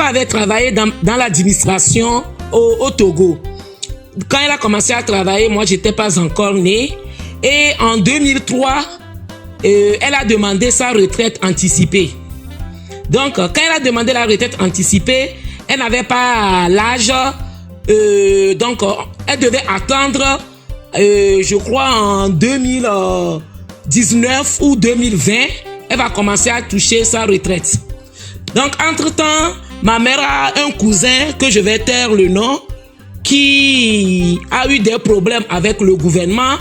avait travaillé dans l'administration au Togo. Quand elle a commencé à travailler, moi, j'étais pas encore née. Et en 2003, elle a demandé sa retraite anticipée. Donc, quand elle a demandé la retraite anticipée, elle n'avait pas l'âge. Donc, elle devait attendre, je crois, en 2019 ou 2020, elle va commencer à toucher sa retraite. Donc, entre-temps, ma mère a un cousin, que je vais taire le nom, qui a eu des problèmes avec le gouvernement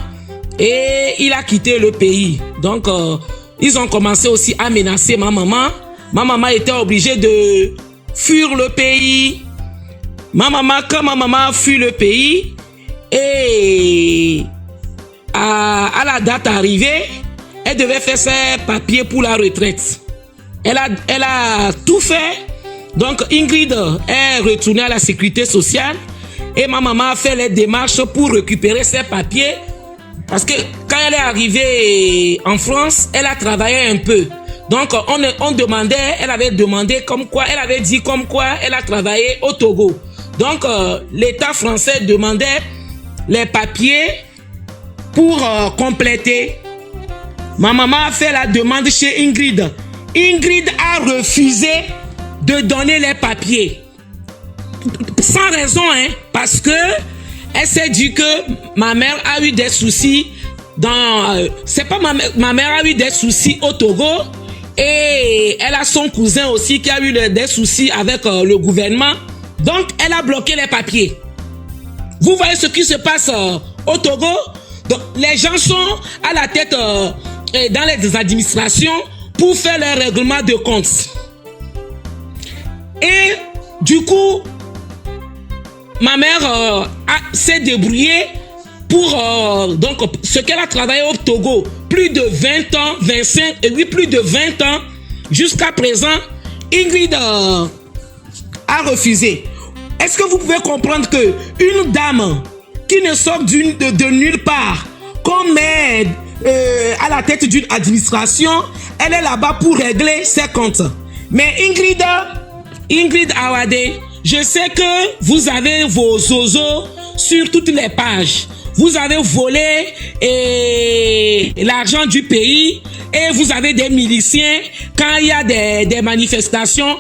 et il a quitté le pays. Donc, ils ont commencé aussi à menacer ma maman. Ma maman était obligée de fuir le pays. Quand ma maman a fui le pays, et à la date arrivée, elle devait faire ses papiers pour la retraite. Elle a tout fait. Donc, Ingrid est retournée à la sécurité sociale et ma maman a fait les démarches pour récupérer ses papiers. Parce que quand elle est arrivée en France, elle a travaillé un peu. Donc, on demandait, elle avait demandé comme quoi, elle avait dit comme quoi elle a travaillé au Togo. Donc, l'État français demandait les papiers pour compléter. Ma maman a fait la demande chez Ingrid. Ingrid a refusé de donner les papiers. Sans raison, hein, parce que elle s'est dit que ma mère a eu des soucis c'est pas ma mère a eu des soucis au Togo et elle a son cousin aussi qui a eu des soucis avec le gouvernement. Donc, elle a bloqué les papiers. Vous voyez ce qui se passe au Togo? Donc, les gens sont à la tête dans les administrations pour faire les règlements de comptes. Et du coup, ma mère s'est débrouillée pour donc ce qu'elle a travaillé au Togo, plus de 20 ans, 25, et oui, plus de 20 ans, jusqu'à présent, Ingrid a refusé. Est-ce que vous pouvez comprendre que une dame qui ne sort de nulle part, comme aide à la tête d'une administration, elle est là-bas pour régler ses comptes. Mais Ingrid Awade, je sais que vous avez vos zozos sur toutes les pages. Vous avez volé l'argent du pays et vous avez des miliciens. Quand il y a des manifestations,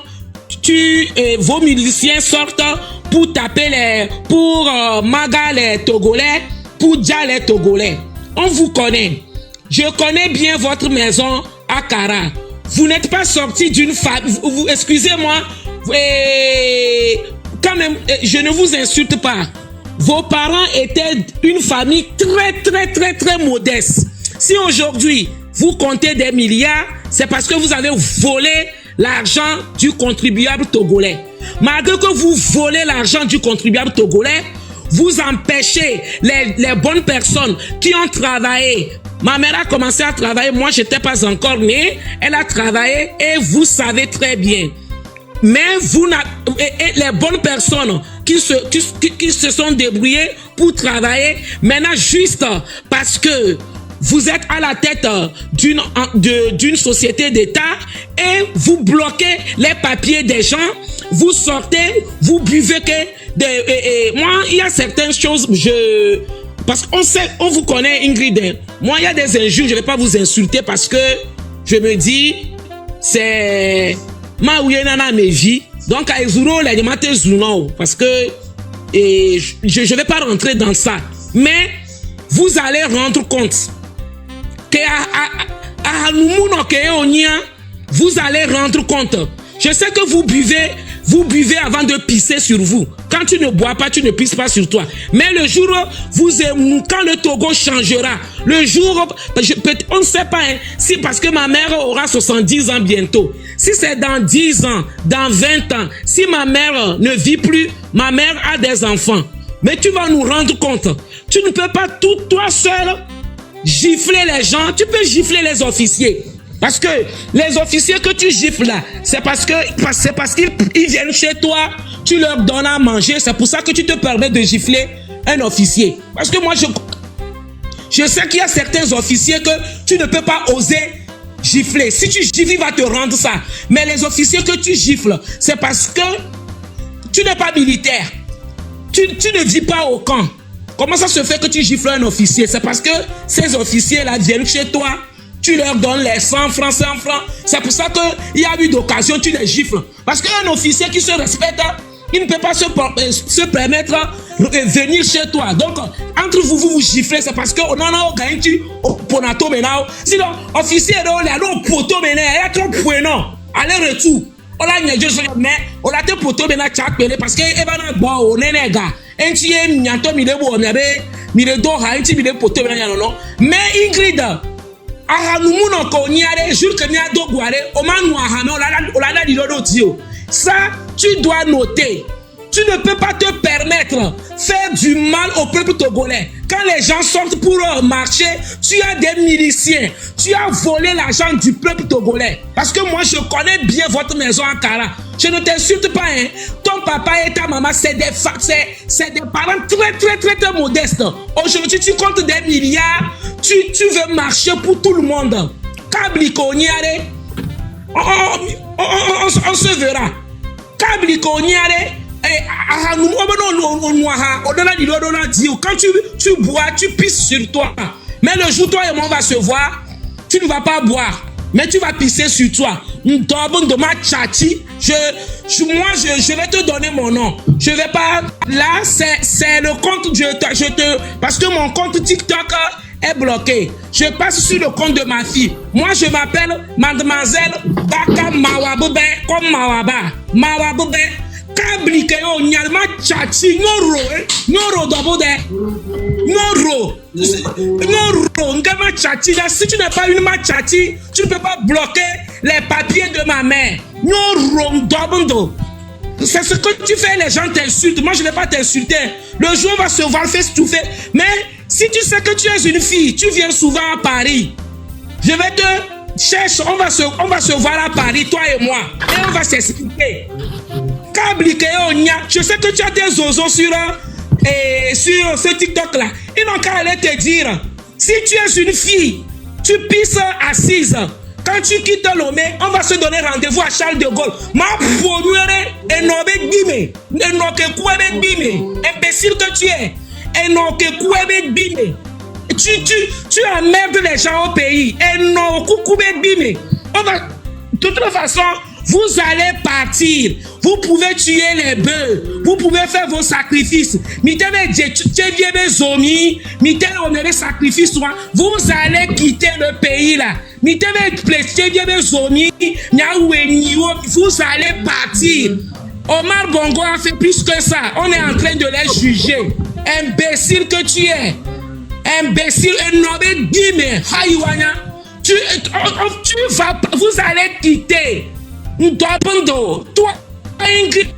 vos miliciens sortent pour taper pour maga les Togolais, pour Dja les Togolais. On vous connaît. Je connais bien votre maison à Kara. Vous n'êtes pas sorti d'une famille. Excusez-moi. Quand même, je ne vous insulte pas. Vos parents étaient une famille très modeste. Si aujourd'hui, vous comptez des milliards, c'est parce que vous avez volé l'argent du contribuable togolais. Malgré que vous volez l'argent du contribuable togolais, vous empêchez les bonnes personnes qui ont travaillé. Ma mère a commencé à travailler, moi je n'étais pas encore née, elle a travaillé et vous savez très bien. Mais les bonnes personnes qui se sont débrouillées pour travailler, maintenant juste parce que vous êtes à la tête d'une société d'État et vous bloquez les papiers des gens, vous sortez, vous buvez que... moi, il y a certaines choses, parce qu'on vous connaît, Ingrid. Moi, il y a des injures, je ne vais pas vous insulter parce que je me dis, c'est... Ma ouye nana meji. Donc, à Ezuro, la demate Zuno. Parce que je ne vais pas rentrer dans ça. Mais vous allez rendre compte que vous allez rendre compte. Je sais que vous buvez avant de pisser sur vous. Quand tu ne bois pas, tu ne pisses pas sur toi. Mais le jour quand le Togo changera, le jour, on ne sait pas, hein, si parce que ma mère aura 70 ans bientôt. Si c'est dans 10 ans, dans 20 ans, si ma mère ne vit plus, ma mère a des enfants. Mais tu vas nous rendre compte. Tu ne peux pas tout toi seul gifler les gens. Tu peux gifler les officiers. Parce que les officiers que tu gifles là, c'est parce qu'ils viennent chez toi, tu leur donnes à manger. C'est pour ça que tu te permets de gifler un officier. Parce que moi, je sais qu'il y a certains officiers que tu ne peux pas oser gifler. Si tu gifles, il va te rendre ça. Mais les officiers que tu gifles, c'est parce que Tu n'es pas militaire. Tu ne vis pas au camp. Comment ça se fait que tu gifles un officier? C'est parce que ces officiers-là viennent chez toi. Tu leur donnes les 100 francs, 100 francs. C'est pour ça qu'il y a eu d'occasion, tu les gifles. Parce qu'un officier qui se respecte, il ne peut pas se permettre de venir chez toi. Donc, entre vous, vous giflez. C'est parce qu'on en a gagné pour notre maintenant. Sinon, officier, on a un poteau maintenant. Il y a trop de points. Aller-retour. On a une chose, mais on a un poteau maintenant. Parce que on est un gars. Un tiers, mianto, mais Ingrid, ça, tu dois noter. Tu ne peux pas te permettre de faire du mal au peuple togolais. Quand les gens sortent pour marcher, tu as des miliciens. Tu as volé l'argent du peuple togolais. Parce que moi, je connais bien votre maison à Kara. Je ne t'insulte pas. Hein. Ton papa et ta maman, c'est des parents très modestes. Aujourd'hui, tu comptes des milliards. Tu veux marcher pour tout le monde. On se verra. Quand tu bois, tu pisses sur toi. Mais le jour où toi et moi on va se voir, tu ne vas pas boire, mais tu vas pisser sur toi. Moi, je vais te donner mon nom. Je vais pas. Là, c'est le compte. Parce que mon compte TikTok est bloqué. Je passe sur le compte de ma fille. Moi, je m'appelle Mademoiselle Baka Mawaboube comme Mawaba. Mawaboube. Kablike yo nyalma chachi nyoro dobo de nyoro ngama chachi là. Si tu n'es pas une machachi, tu ne peux pas bloquer les papiers de ma mère. Nyoro dobo. C'est ce que tu fais, les gens t'insultent. Moi, je ne vais pas t'insulter. Le jour on va se voir face to face. Mais si tu sais que tu es une fille, tu viens souvent à Paris. Je vais te chercher. On va se voir à Paris, toi et moi. Et on va s'expliquer. Je sais que tu as des zozos sur ce TikTok là. Ils n'ont qu'à aller te dire. Si tu es une fille, tu pisses assise. Quand tu quittes Lomé, on va se donner rendez-vous à Charles de Gaulle. Imbécile que tu es. Tu emmerdes les gens au pays. De toute façon, vous allez partir. Vous pouvez tuer les bœufs. Vous pouvez faire vos sacrifices. Vous allez quitter le pays là. Vous allez partir. Omar Bongo a fait plus que ça. On est en train de les juger. Imbécile que tu es. Imbécile. Vous allez quitter. Toi, Ingrid,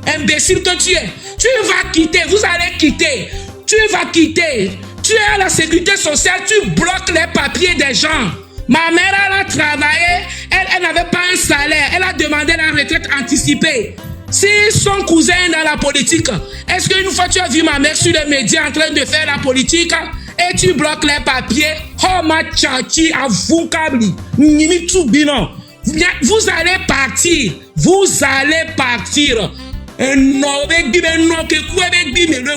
imbécile que tu es, tu vas quitter, vous allez quitter, tu vas quitter, tu es à la sécurité sociale, tu bloques les papiers des gens. Ma mère, elle a travaillé, elle n'avait pas un salaire, elle a demandé la retraite anticipée. Si son cousin est dans la politique, est-ce qu'une fois tu as vu ma mère sur les médias en train de faire la politique et tu bloques les papiers? Oh ma tchachi, avukabli, nimi tubino. Vous allez partir. Vous allez partir. Le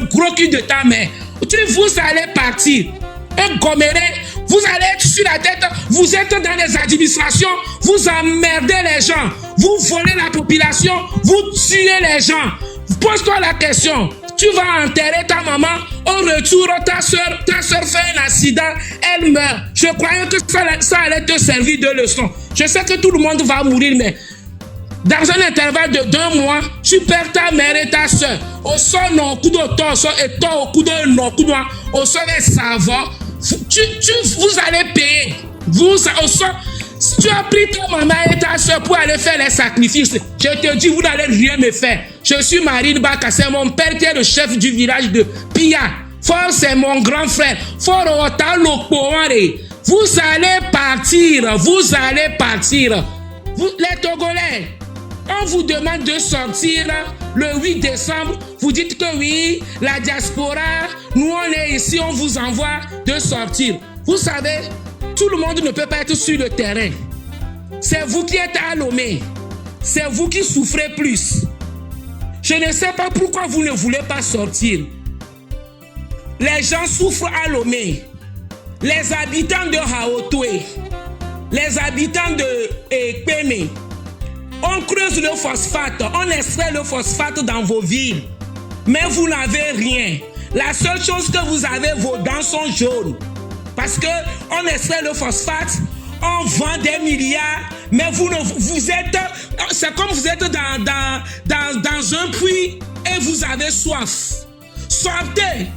gros cul de ta mère. Vous allez partir. Un gommeret. Vous allez être sur la tête. Vous êtes dans les administrations. Vous emmerdez les gens. Vous volez la population. Vous tuez les gens. Pose-toi la question. Tu vas enterrer ta maman. Au retour, ta soeur fait un accident. Elle meurt. Je croyais que ça allait te servir de leçon. Je sais que tout le monde va mourir, mais dans un intervalle de 2 mois, tu perds ta mère et ta soeur. Au sol, non, coup de torse, et toi, au coup de non, coup de noir, au sol, et savon. Vous allez payer. Au sol, si tu as pris ta maman et ta soeur pour aller faire les sacrifices, je te dis, vous n'allez rien me faire. Je suis Marine Baka, c'est mon père qui est le chef du village de Pia. Fort, c'est mon grand frère. Fort, vous allez partir. Vous allez partir. Les Togolais, on vous demande de sortir le 8 décembre. Vous dites que oui, la diaspora, nous on est ici, on vous envoie de sortir. Vous savez, tout le monde ne peut pas être sur le terrain. C'est vous qui êtes à Lomé. C'est vous qui souffrez plus. Je ne sais pas pourquoi vous ne voulez pas sortir. Les gens souffrent à Lomé. Les habitants de Haotoué, les habitants de Ekpeme, on creuse le phosphate, on extrait le phosphate dans vos villes. Mais vous n'avez rien. La seule chose que vous avez, vos dents sont jaunes. Parce qu'on extrait le phosphate, on vend des milliards, mais vous êtes, c'est comme vous êtes dans un puits et vous avez soif. Sortez.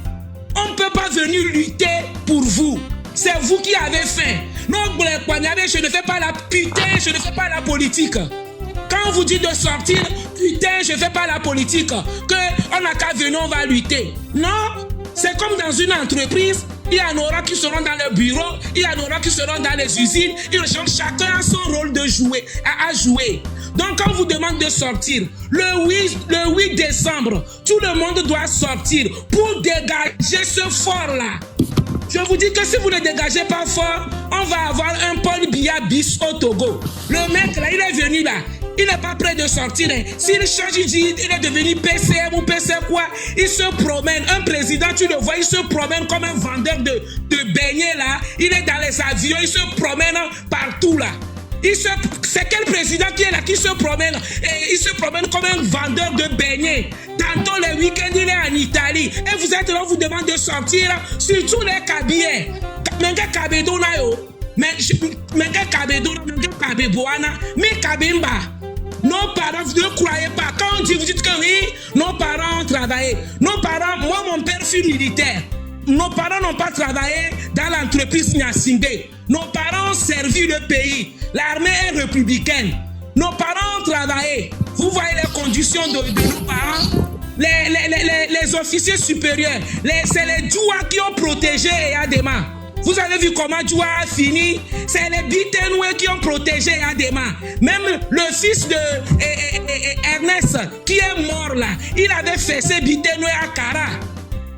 On ne peut pas venir lutter pour vous. C'est vous qui avez faim. Non, je ne fais pas la putain, je ne fais pas la politique. Quand on vous dit de sortir, putain, je ne fais pas la politique. On n'a qu'à venir, on va lutter. Non, c'est comme dans une entreprise. Il y en aura qui seront dans le bureau, il y en aura qui seront dans les usines. Chacun a son rôle de jouer, à jouer. Donc, quand on vous demande de sortir, le 8 décembre, tout le monde doit sortir pour dégager ce fort-là. Je vous dis que si vous ne dégagez pas fort, on va avoir un Paul Biya bis au Togo. Le mec là, il est venu là. Il n'est pas prêt de sortir. S'il change, il dit, il est devenu PCM ou PC quoi. Il se promène. Un président, tu le vois, il se promène comme un vendeur de beignets là. Il est dans les avions, il se promène partout là. C'est quel président qui est là, qui se promène? Et il se promène comme un vendeur de beignets. Tantôt les week-ends, il est en Italie. Et vous êtes là, on vous demande de sortir, surtout les cabillets. Mais nos parents, vous ne croyez pas. Quand on dit, vous dites que oui, nos parents ont travaillé. Nos parents, moi, mon père fut militaire. Nos parents n'ont pas travaillé dans l'entreprise Nyasingbe. Nos parents ont servi le pays. L'armée est républicaine. Nos parents ont travaillé. Vous voyez les conditions de nos parents. Les officiers supérieurs, c'est les Djoua qui ont protégé Adema. Vous avez vu comment Djoua a fini? C'est les Bitenoué qui ont protégé Adema. Même le fils de Ernest qui est mort là, il avait fait ses Bitenoué à Kara.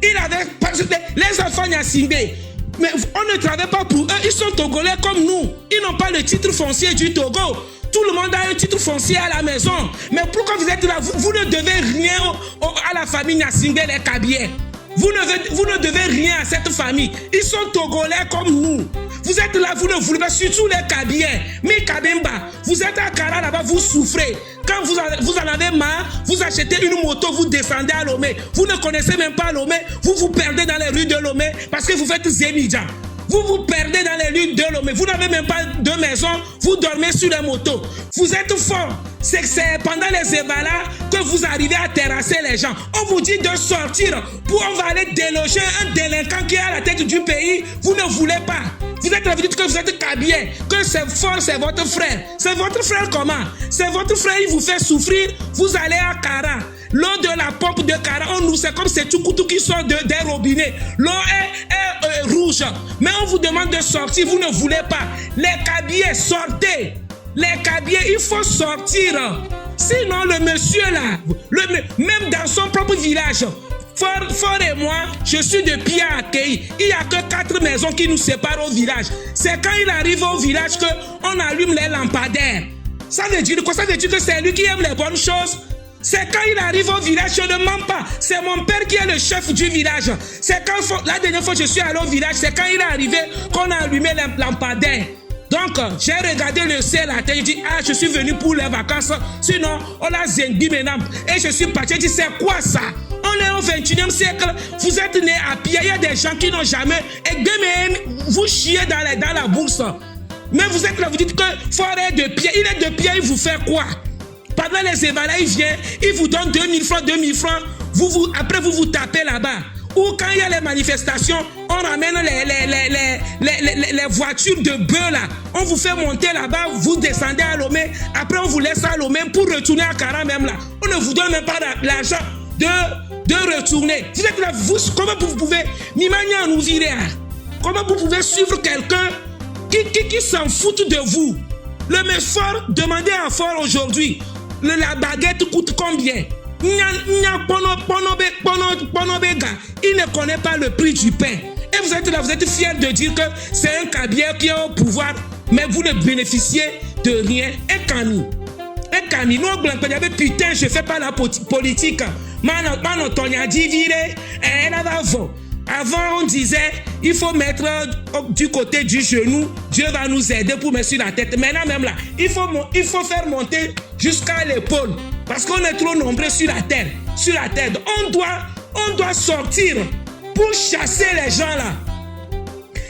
Il avait, les enfants Nyasingbe, mais on ne travaille pas pour eux, ils sont togolais comme nous. Ils n'ont pas le titre foncier du Togo. Tout le monde a un titre foncier à la maison. Mais pourquoi vous êtes là? Vous ne devez rien à la famille Nyasingbe, les Kabyais. Vous ne devez rien à cette famille. Ils sont togolais comme nous. Vous êtes là, vous ne voulez pas, surtout les Kabyais. Mais Kabemba, vous êtes à Kara là-bas, vous souffrez. Quand vous en avez marre, vous achetez une moto, vous descendez à Lomé. Vous ne connaissez même pas Lomé. Vous vous perdez dans les rues de Lomé parce que vous faites Zénidja. Vous vous perdez dans les rues de Lomé. Vous n'avez même pas de maison. Vous dormez sur les motos. Vous êtes fort. C'est pendant les ébats que vous arrivez à terrasser les gens. On vous dit de sortir pour on va aller déloger un délinquant qui est à la tête du pays. Vous ne voulez pas. Vous êtes là, vous dites que vous êtes Kabyais, que c'est fort, c'est votre frère. C'est votre frère comment? C'est votre frère, il vous fait souffrir. Vous allez à Kara. L'eau de la pompe de Kara, c'est comme ces Tchoukoutou qui sortent des robinets. L'eau est rouge. Mais on vous demande de sortir, vous ne voulez pas. Les Kabyais, sortez. Les Kabyais, il faut sortir. Sinon, le monsieur là, même dans son propre village, Fort et moi, je suis de pied à accueilli. Il n'y a que 4 maisons qui nous séparent au village. C'est quand il arrive au village qu'on allume les lampadaires. Ça veut dire quoi? Ça veut dire que c'est lui qui aime les bonnes choses. C'est quand il arrive au village, je ne mens pas. C'est mon père qui est le chef du village. C'est quand la dernière fois que je suis allé au village, c'est quand il est arrivé qu'on a allumé les lampadaires. Donc, j'ai regardé le ciel à terre, j'ai dit, je suis venu pour les vacances. Sinon, on a Zengbi maintenant. Et je suis parti, j'ai dit, c'est quoi ça? On est au 21e siècle, vous êtes né à pied, il y a des gens qui n'ont jamais... Et vous chiez dans la bourse. Mais vous êtes là, vous dites que Forêt de pied, il est de pied, il vous fait quoi? Pendant les évaluations, il vient, il vous donne 2000 francs, après vous tapez là-bas. Ou quand il y a les manifestations, on ramène les voitures de bœufs là. On vous fait monter là-bas, vous descendez à Lomé. Après, on vous laisse à Lomé pour retourner à Kara même là. On ne vous donne même pas l'argent de retourner. Vous êtes là, comment vous pouvez m'imaginer nous virer? Comment vous pouvez suivre quelqu'un qui s'en fout de vous? Le mais fort, demandez à fort aujourd'hui. La baguette coûte combien? Il ne connaît pas le prix du pain. Et vous êtes là, vous êtes fiers de dire que c'est un Kabyais qui est au pouvoir. mais vous ne bénéficiez de rien. Et Kami, nous, putain, je fais pas la politique. Avant, on disait, il faut mettre du côté du genou, Dieu va nous aider pour mettre sur la tête. Maintenant, même là, il faut faire monter jusqu'à l'épaule. Parce qu'on est trop nombreux sur la terre. On doit sortir pour chasser les gens là.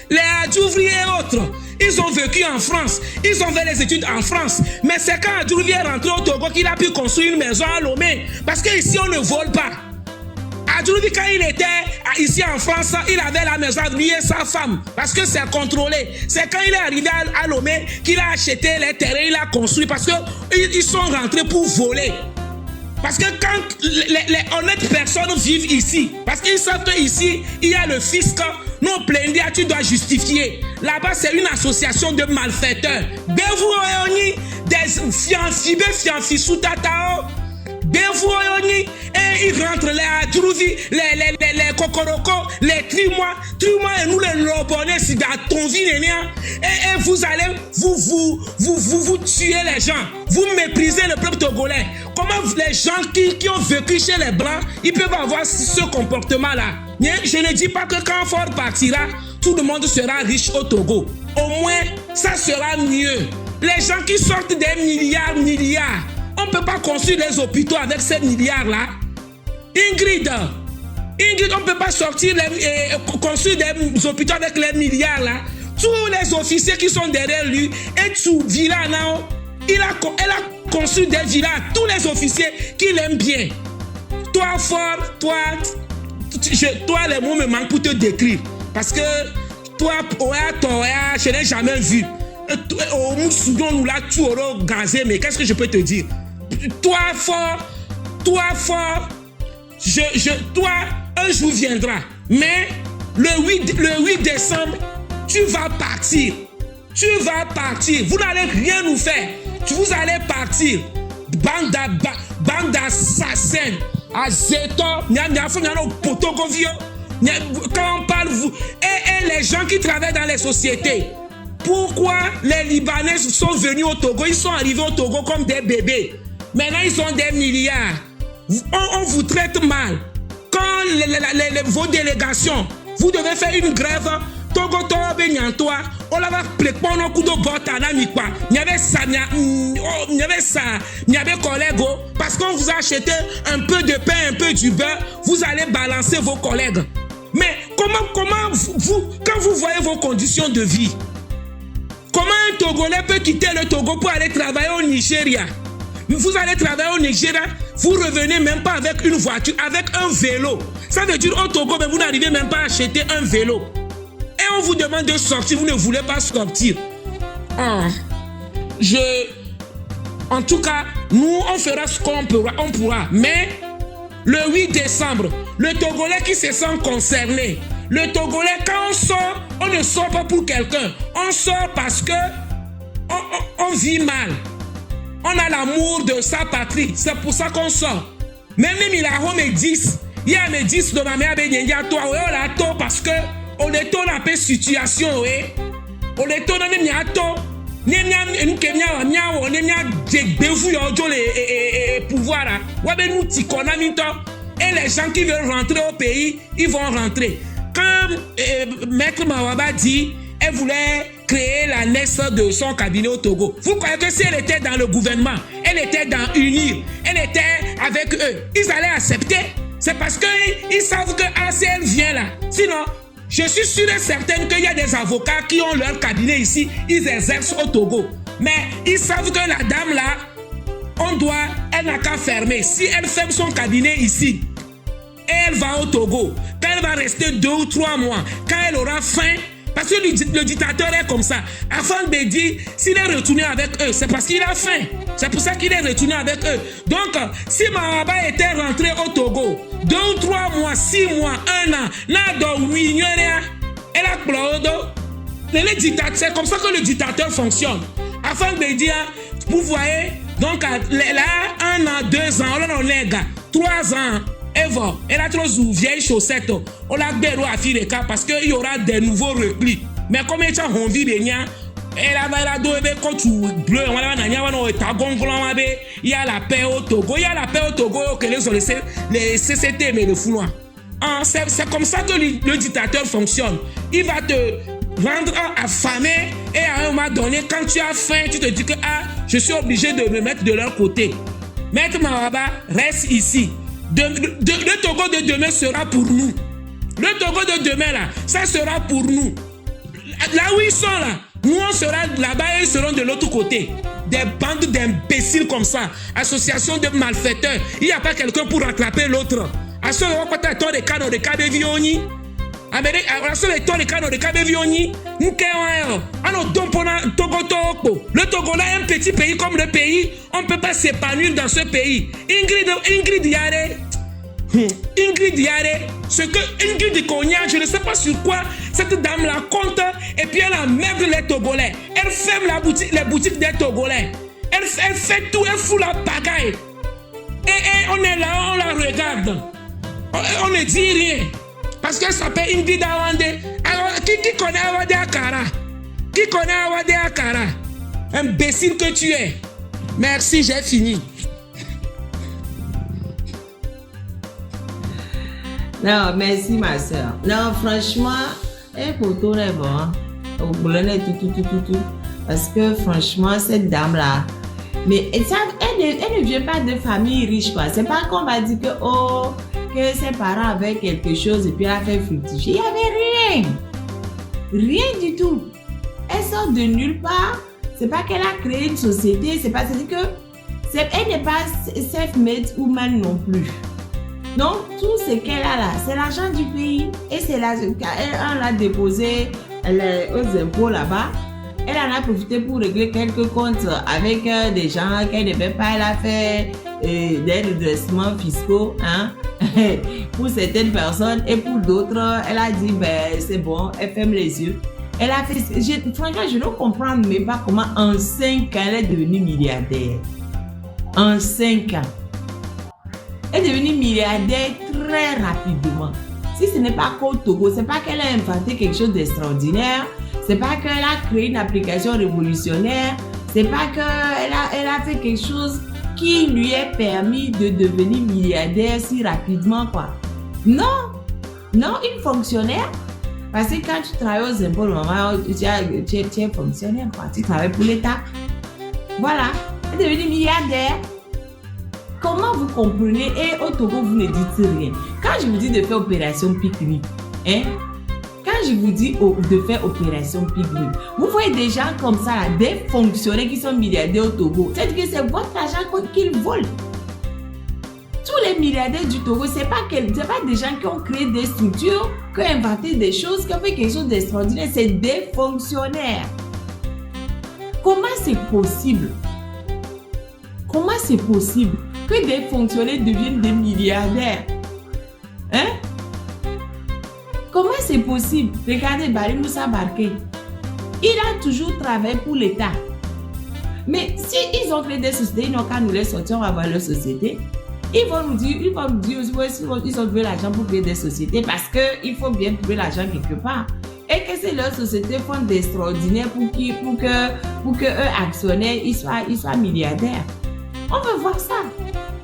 Les Adjouvri et autres, ils ont vécu en France. Ils ont fait les études en France. Mais c'est quand Adjouvri est rentré au Togo qu'il a pu construire une maison à Lomé. Parce qu'ici, on ne vole pas. Adjouvri, quand il était ici en France, il avait la maison à lui et sa femme. Parce que c'est contrôlé. C'est quand il est arrivé à Lomé qu'il a acheté les terrains, il a construit. Parce qu'ils sont rentrés pour voler. Parce que quand les honnêtes personnes vivent ici, parce qu'ils savent qu'ici, il y a le fisc, non plein, tu dois justifier. Là-bas, c'est une association de malfaiteurs. Des fiancés sous tatao. Et ils rentrent les Adjouvri, les Kokoroko, les Trimois, et nous les Lobonais, c'est dans ton vie, et vous allez vous tuer les gens, vous méprisez le peuple togolais. Comment les gens qui ont vécu chez les Blancs, ils peuvent avoir ce comportement-là? Je ne dis pas que quand Ford partira, tout le monde sera riche au Togo. Au moins, ça sera mieux. Les gens qui sortent des milliards, on ne peut pas construire des hôpitaux avec ces milliards-là. Ingrid, on ne peut pas construire des hôpitaux avec les milliards-là. Tous les officiers qui sont derrière lui, et tout villa, elle a construit des villas à tous les officiers qui l'aiment bien. Toi, Fort, toi, les mots me manquent pour te décrire. Parce que toi, je n'ai jamais vu. Au Moussoudon, nous l'a tout gazé, mais qu'est-ce que je peux te dire? Toi, Fort, toi, un jour viendra. Mais le 8 décembre, tu vas partir. Vous n'allez rien nous faire. Vous allez partir. Bande d'assassins. Azeto, quand on parle, vous. Et les gens qui travaillent dans les sociétés. Pourquoi les Libanais sont venus au Togo? Ils sont arrivés au Togo comme des bébés. Maintenant, ils ont des milliards. On vous traite mal. Quand vos délégations, vous devez faire une grève. Togo, on l'a préparé un coup de botana, il y avait ça, il y avait collègues. Parce qu'on vous a acheté un peu de pain, un peu du beurre, vous allez balancer vos collègues. Mais comment vous, quand vous voyez vos conditions de vie, comment un Togolais peut quitter le Togo pour aller travailler au Nigeria? Vous allez travailler au Nigeria, vous revenez même pas avec une voiture, avec un vélo. Ça veut dire au Togo, mais vous n'arrivez même pas à acheter un vélo. Et on vous demande de sortir, vous ne voulez pas sortir. En tout cas, nous, on fera ce qu'on pourra. Mais le 8 décembre, le Togolais qui se sent concerné, le Togolais, quand on sort, on ne sort pas pour quelqu'un. On sort parce que on vit mal. On a l'amour de sa patrie. C'est pour ça qu'on sort. Même il a me dit, il y a me dit de ma mère, parce que on est dans la situation. On est dans la et les gens qui veulent rentrer au pays, ils vont rentrer. Quand Maître Mawaba dit, elle voulait créer l'annexe de son cabinet au Togo. Vous croyez que si elle était dans le gouvernement, elle était dans UNIR, elle était avec eux, ils allaient accepter? C'est parce qu'ils savent que ACL vient là. Sinon, je suis sûr et certain qu'il y a des avocats qui ont leur cabinet ici, ils exercent au Togo. Mais ils savent que la dame là, elle n'a qu'à fermer. Si elle ferme son cabinet ici, elle va au Togo. Quand elle va rester 2 ou 3 mois, quand elle aura faim, parce que le dictateur est comme ça. Afin de dire, s'il est retourné avec eux, c'est parce qu'il a faim. C'est pour ça qu'il est retourné avec eux. Donc, si Mawaba était rentré au Togo, 2 ou 3 mois, 6 mois, 1 an, elle a c'est comme ça que le dictateur fonctionne. Afin de dire, vous voyez, donc là, 1 an, 2 ans, on a 3 ans. Elle a trop de vieilles chaussettes. On l'a béro à faire parce qu'il y aura des nouveaux replis. Mais comme elle a envie de rien, Il y a la paix au Togo. Il y a la paix au Togo que les CCT, mais le fou noir. C'est comme ça que le dictateur fonctionne. Il va te rendre affamé et à un moment donné, quand tu as faim, tu te dis que je suis obligé de me mettre de leur côté. Maître Mawaba reste ici. Le Togo de demain sera pour nous. Le Togo de demain, là, ça sera pour nous. Là où ils sont, là, nous, on sera là-bas et ils seront de l'autre côté. Des bandes d'imbéciles comme ça. Association de malfaiteurs. Il n'y a pas quelqu'un pour rattraper l'autre. Le Togo est un petit pays comme le pays. On ne peut pas s'épanouir dans ce pays. Ingrid Yare, ce que Ingrid Konya, je ne sais pas sur quoi cette dame-là compte, et puis elle emmerde les Togolais. Elle ferme les boutiques des Togolais. Elle fait tout, elle fout la pagaille. Et on est là, on la regarde. On ne dit rien. Parce qu'elle s'appelle Ingrid Awande. Alors, qui connaît Awande Akara? Qui connaît Awande Akara? Imbécile que tu es. Merci, j'ai fini. Non, merci ma soeur. Non, franchement, pour tout est bon. Au boulot, tout. Parce que franchement, cette dame-là, mais elle ne vient pas de famille riche, quoi. C'est pas qu'on va dire que ses parents avaient quelque chose et puis elle a fait fructifier. Il n'y avait rien. Rien du tout. Elle sort de nulle part. C'est pas qu'elle a créé une société. C'est pas, c'est que elle n'est pas self-made woman non plus. Donc, tout ce qu'elle a là, c'est l'argent du pays. Et c'est là, elle l'a déposé aux impôts là-bas. Elle en a profité pour régler quelques comptes avec des gens qu'elle ne devait pas. Elle a fait des redressements fiscaux pour certaines personnes. Et pour d'autres, elle a dit, c'est bon, elle ferme les yeux. Elle a fait... Franchement, je ne comprends même pas comment en 5 ans, elle est devenue milliardaire. En 5 ans. Elle est devenue milliardaire très rapidement. Si ce n'est pas qu'au Togo, c'est pas qu'elle a inventé quelque chose d'extraordinaire, c'est pas qu'elle a créé une application révolutionnaire, c'est pas qu'elle a fait quelque chose qui lui ait permis de devenir milliardaire si rapidement, quoi. Non, une fonctionnaire. Parce que quand tu travailles aux impôts, maman, tu es fonctionnaire, quoi. Tu travailles pour l'État. Voilà, elle est devenue milliardaire. Comment vous comprenez? Et au Togo, vous ne dites rien. Quand je vous dis de faire opération pique-nique, quand je vous dis de faire opération pique-nique, vous voyez des gens comme ça, là, des fonctionnaires qui sont milliardaires au Togo. C'est-à-dire que c'est votre argent qu'ils volent. Tous les milliardaires du Togo, ce n'est pas des gens qui ont créé des structures, qui ont inventé des choses, qui ont fait quelque chose d'extraordinaire. C'est des fonctionnaires. Comment c'est possible? Comment c'est possible que des fonctionnaires deviennent des milliardaires? Comment c'est possible? Regardez Barry Moussa Barké. Il a toujours travaillé pour l'État. Mais si ils ont créé des sociétés, ils n'ont qu'à nous les sortir, on va voir leur société. Ils vont nous dire ils ont trouvé l'argent pour créer des sociétés parce qu'il faut bien trouver l'argent quelque part. Et que c'est leurs sociétés font d'extraordinaire pour que eux actionnaires ils soient milliardaires. On veut voir ça.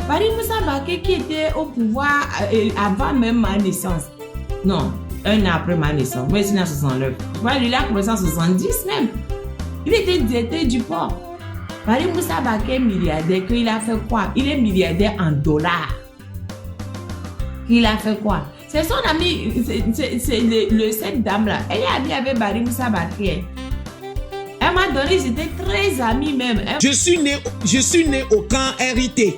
Barry Moussa Barké qui était au pouvoir avant même ma naissance. Non, un an après ma naissance. Moi, je suis en 69. Lui, il a commencé en 70 même. Il était directeur du port. Barry Moussa Barké est milliardaire. Qu'il a fait quoi? Il est milliardaire en dollars. Il a fait quoi? C'est son ami, c'est cette dame-là. Elle est amie avec Barry Moussa Barké. Elle m'a donné, j'étais très amie même. Je suis né au camp RIT.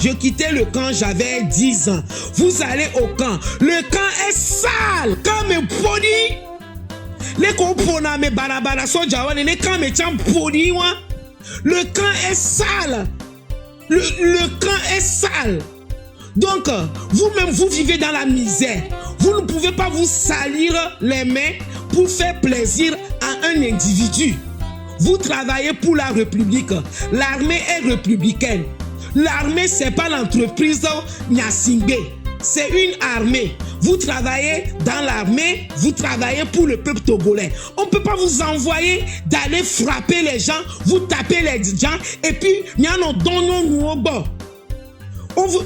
Je quittais le camp, j'avais 10 ans. Vous allez au camp. Le camp est sale. Quand me poli. Les compona me barabara so jawane. Les camps me tiennent poli. Le camp est sale. Le camp est sale. Donc, vous-même, vous vivez dans la misère. Vous ne pouvez pas vous salir les mains pour faire plaisir à un individu. Vous travaillez pour la République. L'armée est républicaine. L'armée, ce n'est pas l'entreprise Nyasingbe. c'est une armée. Vous travaillez dans l'armée, vous travaillez pour le peuple togolais. On ne peut pas vous envoyer d'aller frapper les gens, vous taper les gens, et puis, il y a nos dons nous au bord. Vous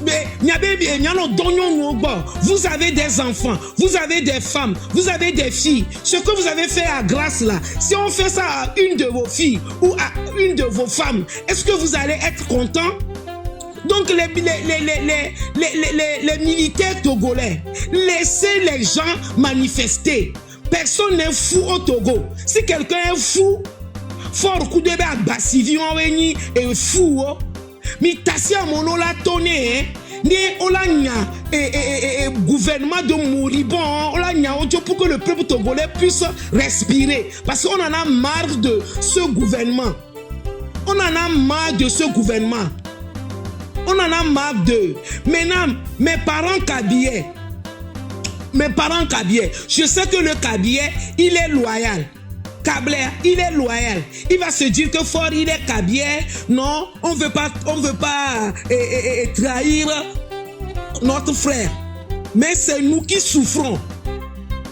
avez des enfants, vous avez des femmes, vous avez des filles. Ce que vous avez fait à Grâce là, si on fait ça à une de vos filles ou à une de vos femmes, est-ce que vous allez être content? Donc les militaires togolais, laissez les gens manifester. Personne n'est fou au Togo. Si quelqu'un est fou, fort coup de bassivi on est fou. Mi tasia mono la tonné ni olanya gouvernement de moribond olanya pour que le peuple togolais puisse respirer parce qu'on en a marre de ce gouvernement. On en a marre de ce gouvernement. On en a marre de maintenant mes parents Kabyé. Je sais que le Kabyé, il est loyal. Kablé, il est loyal. Il va se dire que Fort, il est Kabyé. Non, on veut pas trahir notre frère. Mais c'est nous qui souffrons.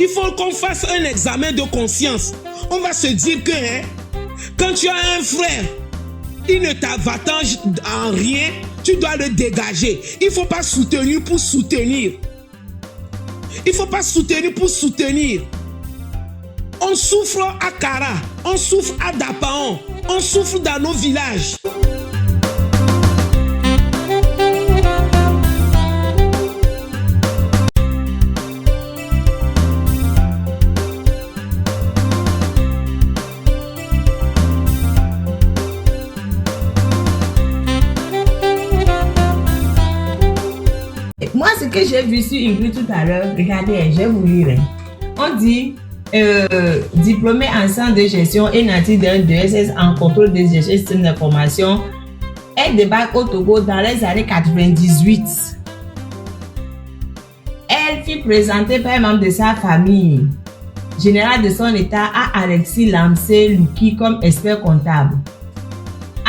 Il faut qu'on fasse un examen de conscience. On va se dire que quand tu as un frère, il ne t'avantage en rien, tu dois le dégager. Il ne faut pas soutenir pour soutenir. Il ne faut pas soutenir pour soutenir. On souffre à Kara, on souffre à Dapaon, on souffre dans nos villages. Moi, ce que j'ai vu sur Ingrid tout à l'heure, regardez, je vais vous lire. On dit diplômé en sciences de gestion et natif d'un DSS en contrôle des gestion système d'information. Elle débarque au Togo dans les années 98. Elle fut présentée par un membre de sa famille, général de son état, à Alexis Lamsé Louki comme expert comptable.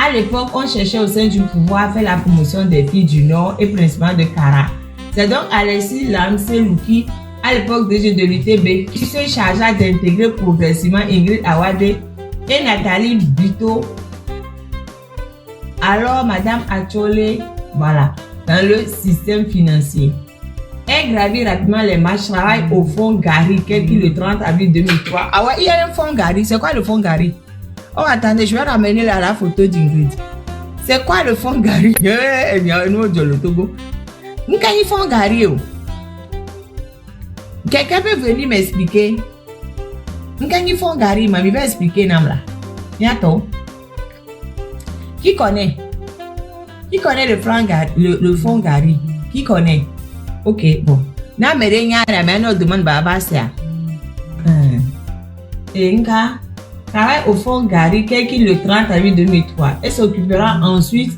À l'époque, on cherchait au sein du pouvoir à faire la promotion des filles du Nord et principalement de Kara. C'est donc Alexis Lamsé Louki, à l'époque de l'UTB, qui se chargea d'intégrer progressivement Ingrid Awade et Nathalie Bito, alors Madame Achole, voilà, dans le système financier. Elle gravit rapidement les marches, travaille au fonds Gary, qui le 30 avril 2003. Ah ouais, il y a un fonds Gary. C'est quoi le fonds Gary? Oh, attendez, je vais ramener la photo d'Ingrid. C'est quoi le fonds Gary? Il y a un autre le Togo. Nous, quand ils font Gary, quelqu'un peut venir m'expliquer. Quand ils font Gary, il va expliquer Namla. Bientôt. Qui connaît? Qui connaît le fonds Gary? Qui connaît? Ok, bon. Na merenya na meno demande baba ça. Et Nka travaille au fonds Gary qui le 30 avril 2003 et s'occupera ensuite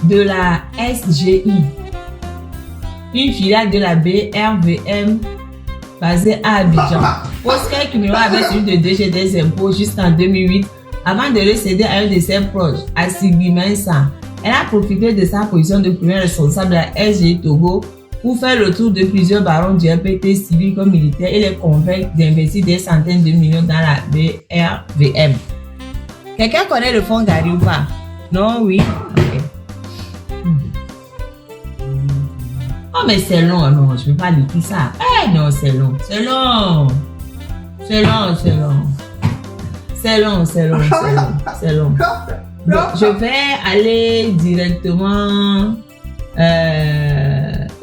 de la SGI, une filiale de la BRVM basée à Abidjan. Poste qu'elle cumulera avec celui de DG des impôts jusqu'en 2008 avant de le céder à un de ses proches, à Sigbi Mensa. Elle a profité de sa position de premier responsable de la SGI Togo pour faire le tour de plusieurs barons du RPT civil comme militaire et les convaincre d'investir des centaines de millions dans la BRVM. Quelqu'un connaît le fonds Gary ou pas? Non, oui. Okay. Oh, mais c'est long, non, je ne peux pas lire tout ça. Eh non, c'est long. Donc, je vais aller directement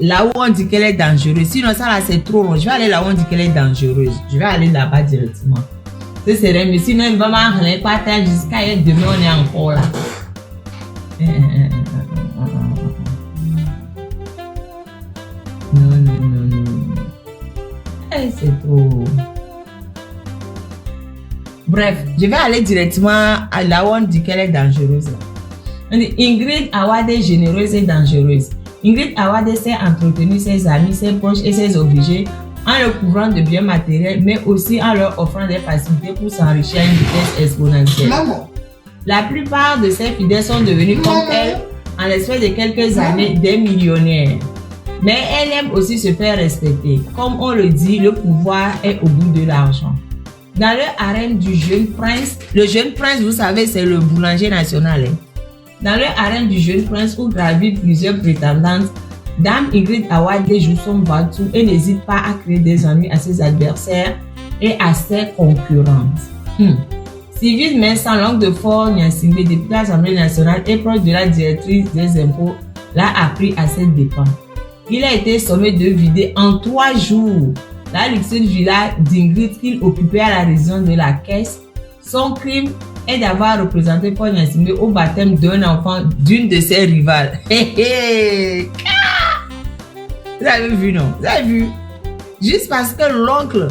là où on dit qu'elle est dangereuse. Sinon, ça là, c'est trop long. Je vais aller là où on dit qu'elle est dangereuse. Je vais aller là-bas directement. Ce serait mieux. Sinon, il va m'arrêter pas jusqu'à demain, on est encore là. Non. C'est trop. Bref, je vais aller directement à là où on dit qu'elle est dangereuse. On dit Ingrid Awade est généreuse et dangereuse. Ingrid Awade sait entretenir ses amis, ses proches et ses obligés en leur couvrant de biens matériels, mais aussi en leur offrant des facilités pour s'enrichir à une vitesse exponentielle. La plupart de ses fidèles sont devenus comme elle en l'espace de quelques années des millionnaires. Mais elle aime aussi se faire respecter. Comme on le dit, le pouvoir est au bout de l'argent. Dans le harem du jeune prince, le jeune prince, vous savez, c'est le boulanger national. Hein. Dans le harem du jeune prince où gravitent plusieurs prétendantes, Dame Ingrid Awade joue son batou et n'hésite pas à créer des ennuis à ses adversaires et à ses concurrentes. Sylvie Vincent, l'oncle de Fort Nyasingbe, député à l'Assemblée nationale et proche de la directrice des impôts, l'a appris à ses dépens. Il a été sommé de vider en 3 jours la luxueuse villa d'Ingrid qu'il occupait à la résidence de la Caisse. Son crime est d'avoir représenté Fort Nyasingbe au baptême d'un enfant d'une de ses rivales. Vous avez vu, non? Vous avez vu? Juste parce que l'oncle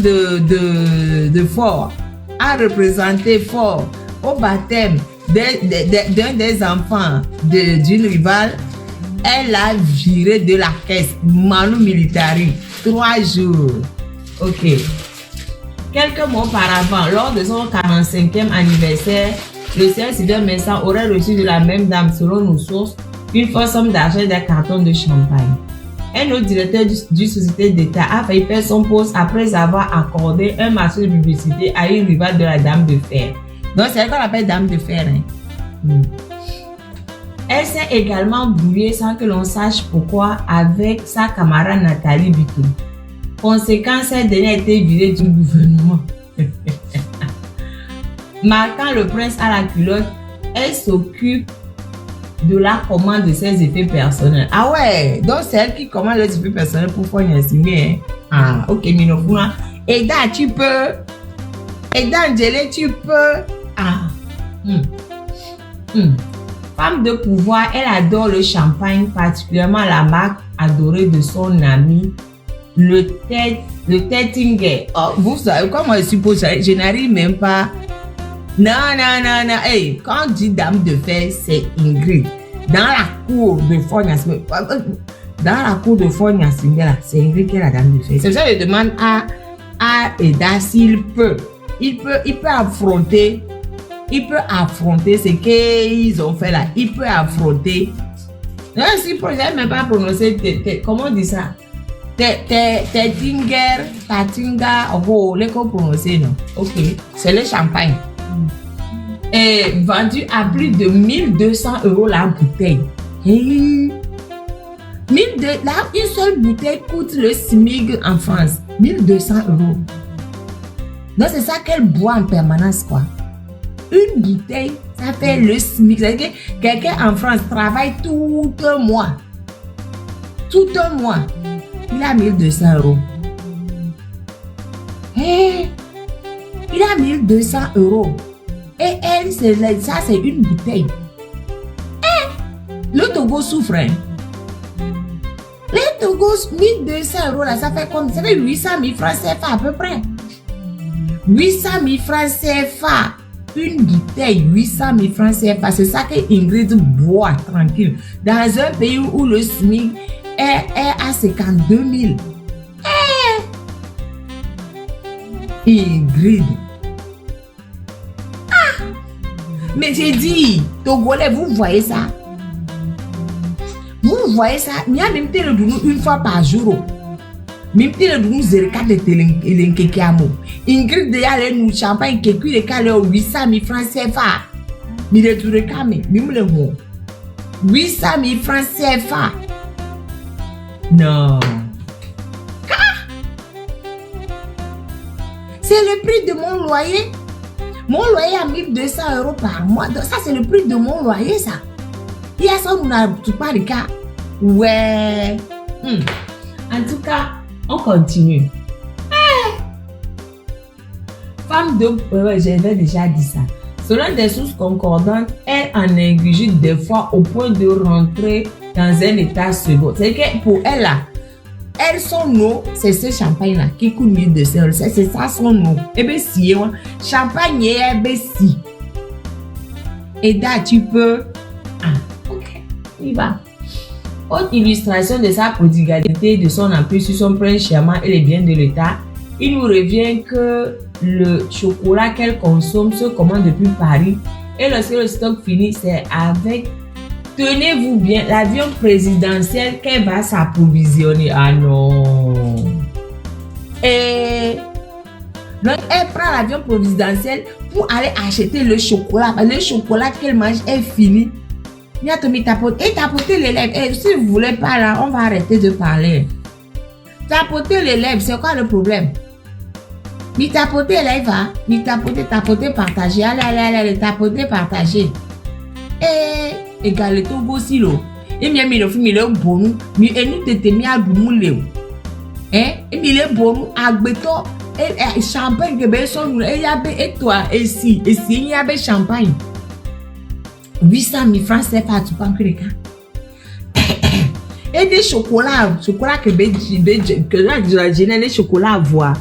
de Fort a représenté Fort au baptême d'un des enfants d'une rivale, elle l'a viré de la caisse, Manu Militari, 3 jours. Ok. Quelques mois auparavant, lors de son 45e anniversaire, le sieur Sylvain Vincent aurait reçu de la même dame, selon nos sources, une forte somme d'argent et des cartons de champagne. Un autre directeur du société d'État a failli faire son poste après avoir accordé un marché de publicité à une rivale de la Dame de Fer. Donc, c'est elle qu'on appelle Dame de Fer. Hein? Elle s'est également brouillée sans que l'on sache pourquoi avec sa camarade Nathalie Bito. Conséquence, cette dernière a été virée du gouvernement. Marquant le prince à la culotte, elle s'occupe de la commande de ses effets personnels. Ah ouais, donc c'est elle qui commande les effets personnels pour Fort Nyasingbe. Hein? Ah, ok, Minofuna. Eda, tu peux. Eda Angele, tu peux. Ah. Femme de pouvoir, elle adore le champagne, particulièrement la marque adorée de son ami, le Tettinger. Oh, vous savez, comment je suppose, je n'arrive même pas. Non. Hey, quand on dit Dame de Fer, c'est Ingrid. Dans la cour de Fort Nyasingbe, c'est Ingrid qui est la Dame de Fer. C'est ça que je demande à Eda s'il peut. Il peut affronter ce qu'ils ont fait là. Il peut affronter. Non, si je n'ai même pas prononcé, comment on dit ça? Tettinger, oh, les qu'on prononce, non? Ok, c'est le champagne. Est vendu à plus de 1200 € la bouteille. Une seule bouteille coûte le SMIC en France. 1200 €. Donc c'est ça qu'elle boit en permanence, quoi. Une bouteille, ça fait le SMIC. C'est-à-dire que quelqu'un en France travaille tout un mois. Tout un mois. Il a 1200 €. Hey, il a 1200 €. Et elle, ça c'est une bouteille. Le Togo souffre. Hein? Le Togo, 1200 € là, ça fait comme, ça fait 800 000 francs CFA à peu près. 800 000 francs CFA. Une bouteille, 800 000 francs CFA. C'est ça que Ingrid boit tranquille. Dans un pays où le SMIC est à 52 000. Ingrid. Mais j'ai dit, Togolais, vous voyez ça? Vous voyez ça? Il y a même une fois par jour. Même si nous zerka de telenkekiamo. Ingrid de yale nous champagne qui cuit le calé 800 000 francs CFA. Mais le tour de camé, même le mot. 800 000 francs CFA. Non. C'est le prix de mon loyer. Mon loyer à 1200 € par mois. Donc ça, c'est le prix de mon loyer, ça. Il y a ça, on n'a pas de cas. Ouais. En tout cas, on continue. Femme de... j'avais déjà dit ça. Selon des sources concordantes, elle en ingurgite des fois au point de rentrer dans un état second. C'est que pour elle, là, elle, son eau, c'est ce champagne-là qui coûte 1200 €. C'est ça son eau. Et bien, si, champagne, et bien, si. Et là, tu peux... Ah, ok, il va. Autre illustration de sa prodigalité, de son empire sur son prince charmant et les biens de l'État, il nous revient que le chocolat qu'elle consomme se commande depuis Paris et lorsque le stock finit, c'est avec tenez-vous bien, l'avion présidentiel qu'elle va s'approvisionner. Ah non. Et donc, elle prend l'avion présidentiel pour aller acheter le chocolat. Le chocolat qu'elle mange est fini. Il y a tapoter les lèvres. Et si vous voulez pas là, on va arrêter de parler. Tapoter les lèvres, c'est quoi le problème? Mi tapoter les lèvres, mi tapoter, partager. Allez, tapoter, partager. Et égal tout aussi l'eau. Et bien, mi le film, il est bon. Mi et nous t'étais mis à doumoulé. Et il est bon à béton. Et champagne que ben son et y a et toi et si il y a ben champagne 800 000 francs c'est pas tout pas et des chocolats que que la génération les chocolats voir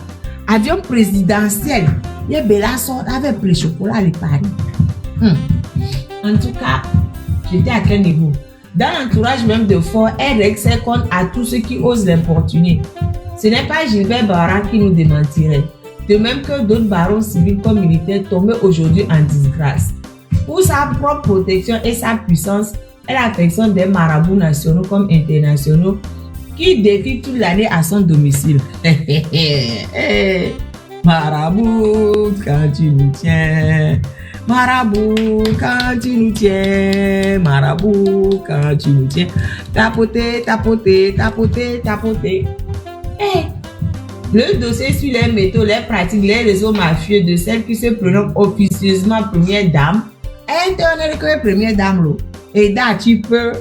avion présidentiel il y a bella sort avec les chocolats les paris en tout cas j'étais à quel niveau dans l'entourage même de Ford elle règle compte à tous ceux qui osent l'importuner. Ce n'est pas Gilbert Barra qui nous démentirait. De même que d'autres barons civils comme militaires tombés aujourd'hui en disgrâce. Pour sa propre protection et sa puissance, elle affectionne des marabouts nationaux comme internationaux qui défilent toute l'année à son domicile. Marabout, quand tu nous tiens. Marabout, quand tu nous tiens. Marabout, quand tu nous tiens. Tapoter, tapoter, tapoter, tapoter. Le dossier sur les métaux, les pratiques, les réseaux mafieux de celles qui se prénomment officieusement première dame, interne que première dame, et là tu peux,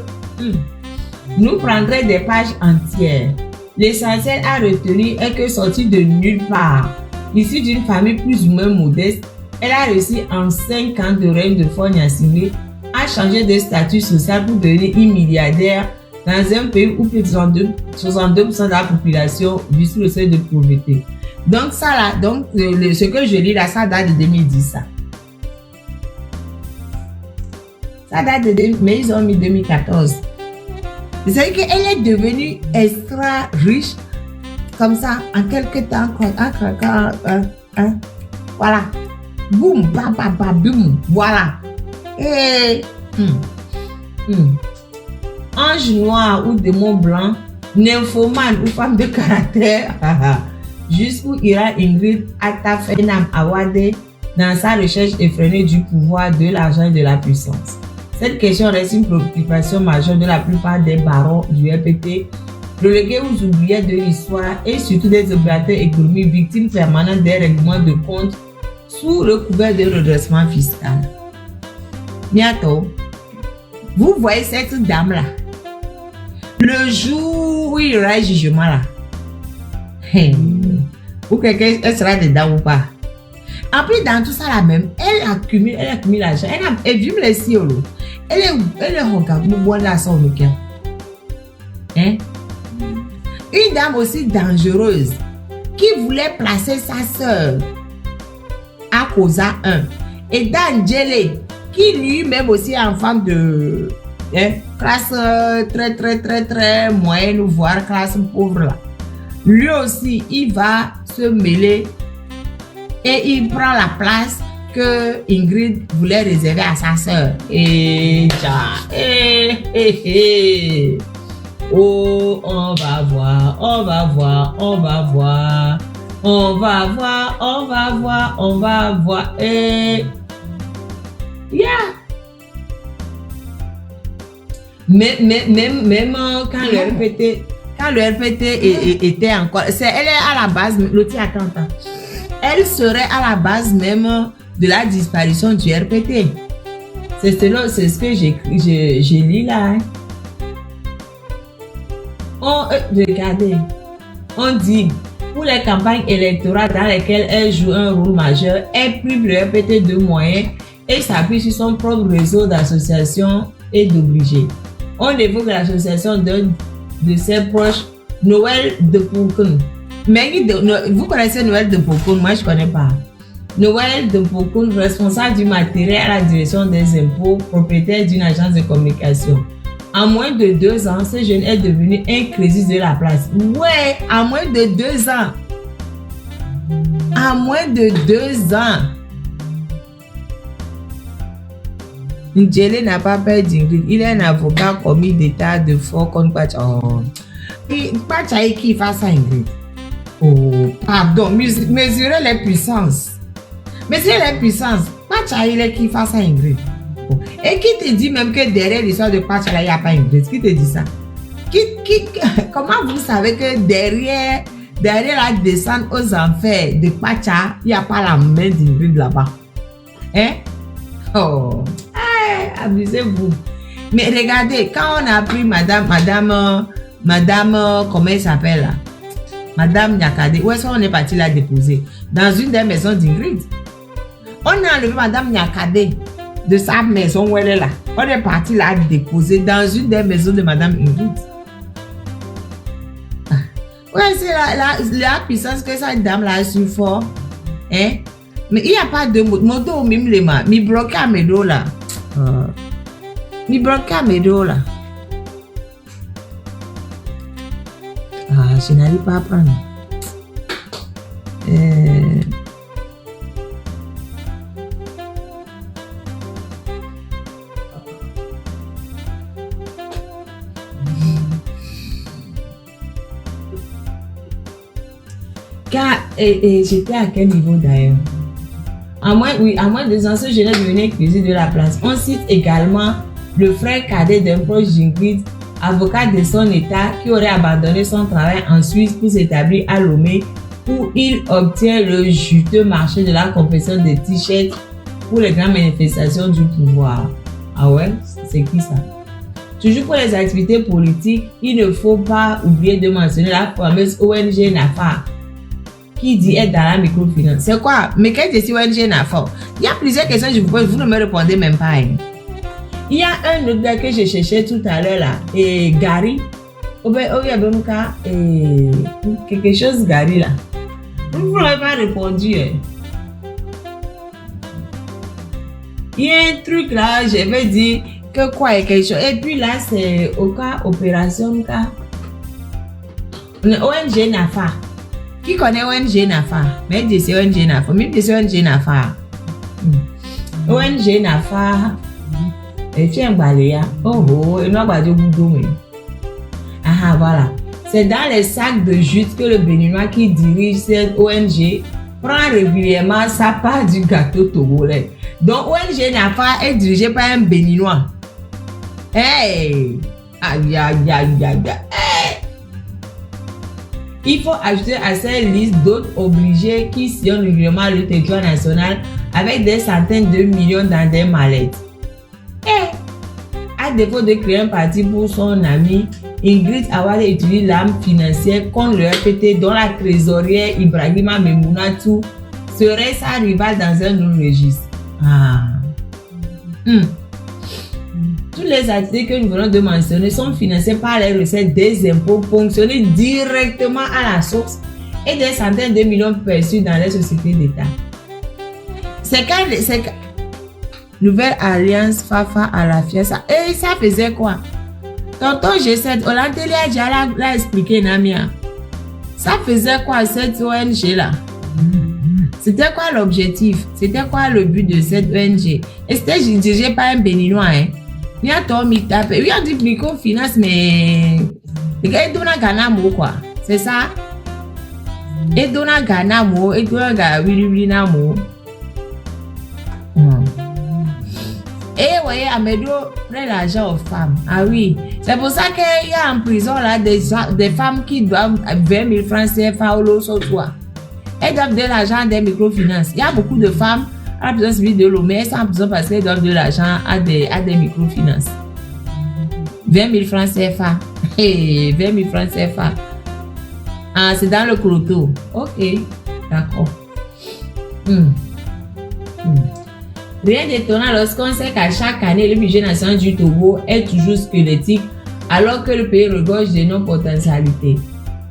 nous prendrait des pages entières. L'essentiel à retenir est que sortie de nulle part, issue d'une famille plus ou moins modeste, elle a réussi en 5 ans de règne de Ford Gnassingbé à changer de statut social pour devenir une milliardaire dans un pays où plus de 62% de la population vit sous le seuil de pauvreté. Donc ça là, donc ce que je lis là, ça date de 2010 ça. Ça date de mais ils ont mis 2014. C'est-à-dire qu'elle est devenue extra riche comme ça en quelques temps, voilà. Boum, boum, voilà. Et ange noir ou démon blanc, nymphomane ou femme de caractère, jusqu'où ira Ingrid Attafenam Awade dans sa recherche effrénée du pouvoir, de l'argent et de la puissance. Cette question reste une préoccupation majeure de la plupart des barons du RPT, relégués aux oubliettes de l'histoire et surtout des opérateurs économiques victimes permanentes des règlements de compte sous le couvert de redressement fiscal. Bientôt, vous voyez cette dame-là. Le jour où il y aura un jugement là, ou quelqu'un elle sera dedans ou pas. En plus, dans tout ça là même, elle accumule l'argent. Elle vit les siolo. Elle est regarde, nous voit là son cœur. Une dame aussi dangereuse qui voulait placer sa sœur à Cosa 1 et Dangele qui lui-même aussi est en femme de classe très moyenne voire classe pauvre là. Lui aussi il va se mêler et il prend la place que Ingrid voulait réserver à sa sœur. Et oh, on va voir. Et yeah. Même quand le RPT était encore, elle est à la base, l'outil attend. Elle serait à la base même de la disparition du RPT. C'est ce que j'ai lu là. Regardez, on dit pour les campagnes électorales dans lesquelles elle joue un rôle majeur, elle prive le RPT de moyens et s'appuie sur son propre réseau d'associations et d'obligés. On évoque l'association de ses proches, Noël de Poukoun. Vous connaissez Noël de Poukoun? Moi, je ne connais pas. Noël de Poukoun, responsable du matériel à la direction des impôts, propriétaire d'une agence de communication. En moins de 2 ans, ce jeune est devenu un crésus de la place. Ouais, en moins de 2 ans. En moins de 2 ans. Ndjele n'a pas peur d'Ingrid. Il est un avocat commis d'état de fort contre Pacha. Oh. Pacha qui face à Ingrid. Oh, pardon. Mesurez les puissances. Mesurez les puissances. Pacha il est qui face à Ingrid. Oh. Et qui te dit même que derrière l'histoire de Pacha, il n'y a pas Ingrid? Qui te dit ça? Comment vous savez que derrière la descente aux enfers de Pacha, il n'y a pas la main d'Ingrid là-bas? Hein? Oh, abusez-vous. Mais regardez, quand on a pris madame, comment elle s'appelle là? Madame Nyakade, où est-ce qu'on est parti la déposer? Dans une des maisons d'Ingrid. On a enlevé madame Nyakade de sa maison où elle est là. On est parti la déposer dans une des maisons de madame Ingrid. Ouais, c'est la puissance que cette dame là a su fort. Hein? Mais il n'y a pas de moto même les mains. Mi bloqué à mes dos là. Mi bloqué à mes dos là. Ah, je n'arrive pas à prendre. J'étais à quel niveau d'ailleurs? À moins des anciens jeunes devenaient cuisiniers de la place. On cite également le frère cadet d'un proche d'Ingrid, avocat de son état, qui aurait abandonné son travail en Suisse pour s'établir à Lomé, où il obtient le juteux marché de la confection des t-shirts pour les grandes manifestations du pouvoir. Ah ouais? C'est qui ça? Toujours pour les activités politiques, il ne faut pas oublier de mentionner la fameuse ONG NAFA, qui dit être dans la microfinance. C'est quoi? Mais qu'est-ce que c'est ONG NAFA? Il y a plusieurs questions que je vous pose, vous ne me répondez même pas. Hein. Il y a un autre gars que je cherchais tout à l'heure là, et Gary. Quelque chose Gary là. Vous n'avez pas répondu. Hein. Il y a un truc là, je vais dire que quoi est quelque chose. Et puis là, c'est au cas opération cas. ONG NAFA. Qui connaît ONG NAFA? Mais c'est ONG NAFA. Même c'est ONG NAFA. ONG NAFA. Et tu es un baléa. Oh, et non, pas de boudou. Ah, voilà. C'est dans les sacs de jute que le Béninois qui dirige cette ONG prend régulièrement sa part du gâteau togolais. Donc, ONG NAFA est dirigée par un Béninois. Hey! Aïe, aïe, aïe, aïe, aïe. Hey! Il faut ajouter à cette liste d'autres obligés qui sillonnent régulièrement le territoire national avec des centaines de millions dans des mallettes. Et, à défaut de créer un parti pour son ami, Ingrid Awade utilise l'arme financière contre le RPT dont la trésorière Ibrahima Memounatou serait sa rivale dans un autre registre. Toutes les activités que nous venons de mentionner sont financées par les recettes des impôts ponctionnés directement à la source et des centaines de millions perçus dans les sociétés d'État. C'est Nouvelle Alliance Fafa à la fiesta. Et ça faisait quoi? Tonton G7, Olandeli a déjà l'a expliqué, Namia. Ça faisait quoi cette ONG là? C'était quoi l'objectif? C'était quoi le but de cette ONG? Et c'était dirigé par un Béninois, hein? Il y a ton mictape. Il y a du microfinance, mais. Les gars, ils donnent un Ganamo, quoi. C'est ça? Ils donnent un Ganamo, ils donnent un Willy-Willy-Namo. Et vous voyez, Amédo prend l'argent aux femmes. Ah oui. C'est pour ça qu'il y a en prison là des femmes qui doivent 20 000 francs CFA ou l'autre soit. Elles doivent de l'argent des microfinances. Il y a beaucoup de femmes à la prison civile de l'eau, mais elles sont en prison parce qu'elles doivent de l'argent à des microfinances. 20 000 francs CFA. Hey, 20 000 francs CFA. Ah, c'est dans le cloto. Ok, d'accord. Rien d'étonnant lorsqu'on sait qu'à chaque année, le budget national du Togo est toujours squelettique alors que le pays regorge de non-potentialités.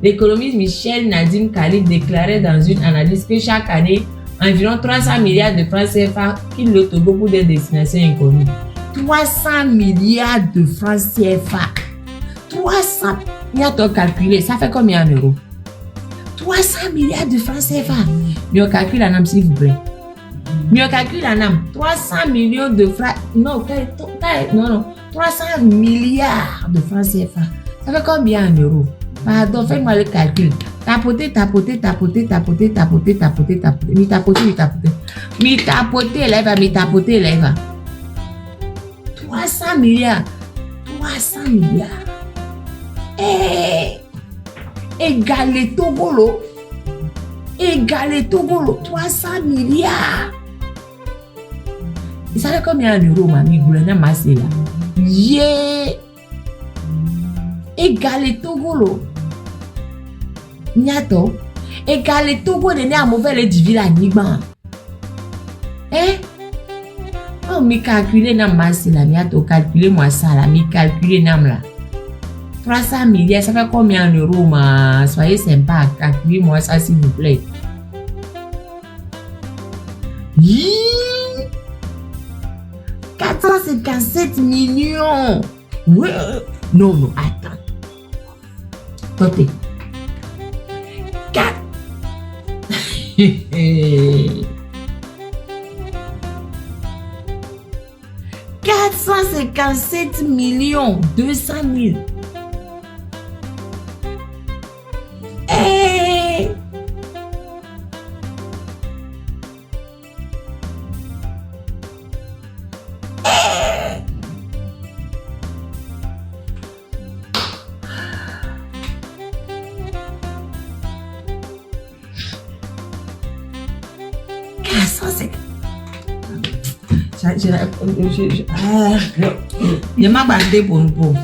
L'économiste Michel Nadim Khalid déclarait dans une analyse que chaque année, environ 300 milliards de francs CFA quittent le Togo pour des destinations inconnues. 300 milliards de francs CFA. 300. Il y a tout calculé. Ça fait combien en euros? 300 milliards de francs CFA. Mais on calcule en âme, s'il vous plaît. Mieux calcul en âme. 300 millions de francs. Non, 300 milliards de francs CFA. Ça fait combien en euros? Pardon, faites-moi le calcul. Tapoter. Mi tapoter, là. 300 milliards. Égalé Togolo. 300 milliards. Et ça fait combien en euros, mamie? Goulana Massé là. Yeah. Égalé Togolo. Niato. Égalé Togo de né à mauvais divise à Niban. Oh, mi calculer nam Massé là. Niato, calculer moi ça là. Mi calculer nam là. 300 milliards, ça fait combien en euros, ma? Soyez sympa, calculez-moi ça s'il vous plaît. 457 millions. Ouais. Non, attends. Totez. 457 millions 200 000. Je m'en bandé pour nous.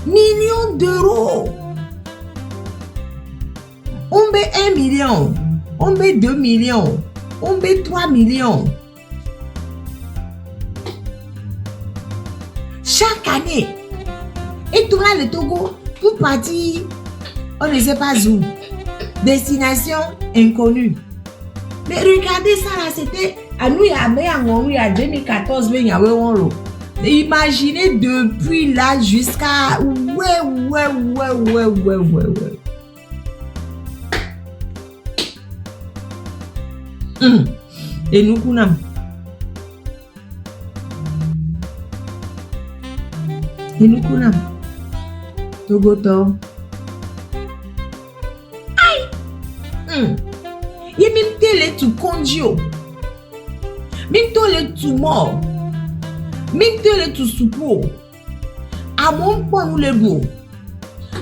Millions d'euros. On met 1 million. On met 2 millions. On met 3 millions. Chaque année. Et tout là, le Togo, pour partir, on ne sait pas où. Destination inconnue. Mais regardez ça là, c'était à nous, il y a 2014, il y a imaginez depuis là jusqu'à ouais. Et nous kunam. Togoto. Aïe. Il même télé tu condio. Même télé tu mort. Même télé tu soupo. À mon point nous les beaux.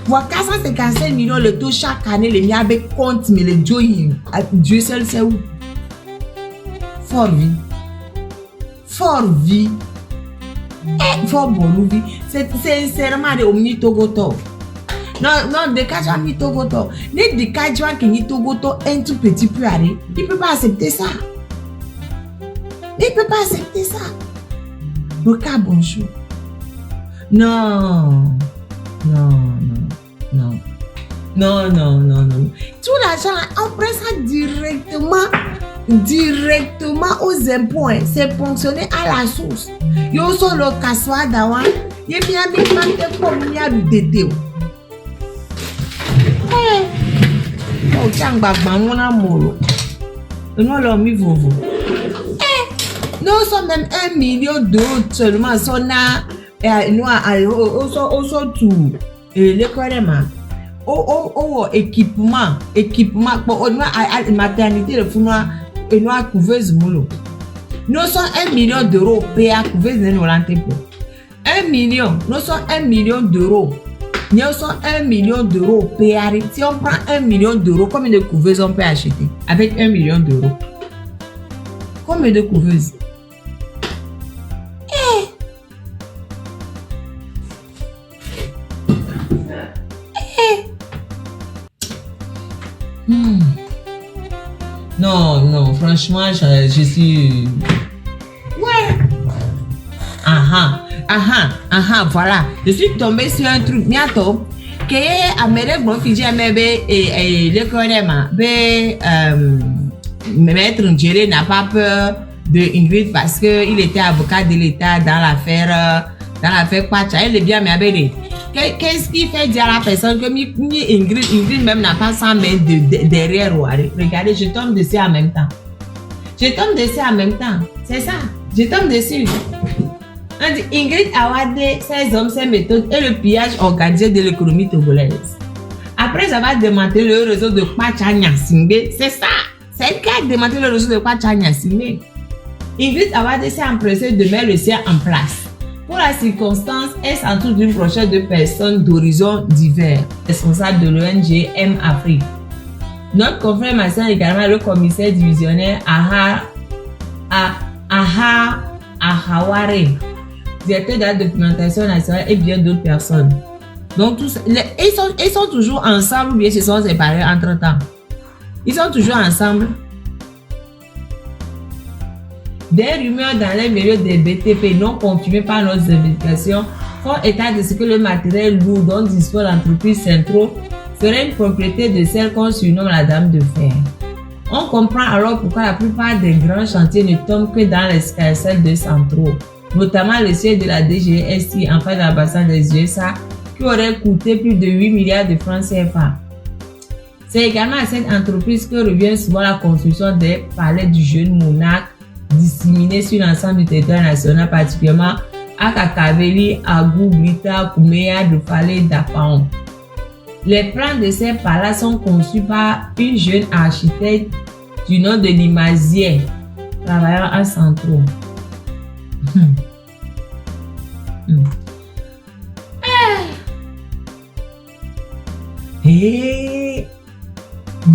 Voir 455 millions le taux chaque année les miens avec compte mais les Dieu seul sait où. Fort vie. Et fort bonne vie. C'est sincèrement de omni Togoto. Non, de Kajwa ni Togoto. Ni de Kajwa qui ni Togoto un tout petit peu arrêté. Il peut pas accepter ça. Roka bonjour. Non. Tout l'argent, on prend ça directement aux impôts. C'est ponctionné à la source. Yo so le kaswa dawan. Ye bien mante comme ya du dédé. Oh, changba mona molo. Non lo mi vovo. Nous sommes même 1 million d'euros seulement. On a nous tout l'école équipement pour on maternité le fournois et nous a couveuse molo. Nous sommes 1 million d'euros payés à couveuse nous l'antenne. 1 million, nous sommes 1 million d'euros. Nous sommes 1 million d'euros payés. Si on prend 1 million d'euros, combien de couveuses on peut acheter avec 1 million d'euros? Combien de couveuses? Non, franchement, je suis... Ouais. Voilà. Je suis tombée sur un truc, bientôt, que Amérique, bon, Fidji, et l'école, Maître Njere n'a pas peur de Ingrid parce qu'il était avocat de l'État dans l'affaire Kwacha. Il est bien, mais qu'est-ce qui fait dire à la personne que Ingrid même n'a pas 100 mains derrière Ouari? Regardez, je tombe dessus en même temps. Je tombe dessus en même temps. C'est ça. Je tombe dessus. On dit Ingrid Awade, ses hommes, ses méthodes et le pillage organisé de l'économie togolaise. Après avoir démantelé le réseau de Kwachanya Singbe, c'est ça. C'est elle qui a démantelé le réseau de Kwachanya Singbe. Ingrid Awade s'est empressée de mettre le sien en place. Pour la circonstance, elle s'entoure d'une brochette de personnes d'horizons divers, responsables de l'ONG M Afrique. Notre confrère mentionne également le commissaire divisionnaire Ahaware, directeur de la documentation nationale et bien d'autres personnes. Donc, tous, ils sont toujours ensemble ou bien se sont séparés entre-temps. Ils sont toujours ensemble. Des rumeurs dans les milieux des BTP non confirmées par nos investigations font état de ce que le matériel lourd dont dispose l'entreprise Centro serait une propriété de celle qu'on surnomme la Dame de Fer. On comprend alors pourquoi la plupart des grands chantiers ne tombent que dans l'escarcelle de Centro, notamment le siège de la DGSI en face de l'ambassade des USA qui aurait coûté plus de 8 milliards de francs CFA. C'est également à cette entreprise que revient souvent la construction des palais du jeune monarque disséminés sur l'ensemble du territoire national, particulièrement à Kakaveli, Agou, Blita, Koumeya, Dofale et Dapaon. Les plans de ces palais sont conçus par une jeune architecte du nom de Limazier, travaillant à Centro.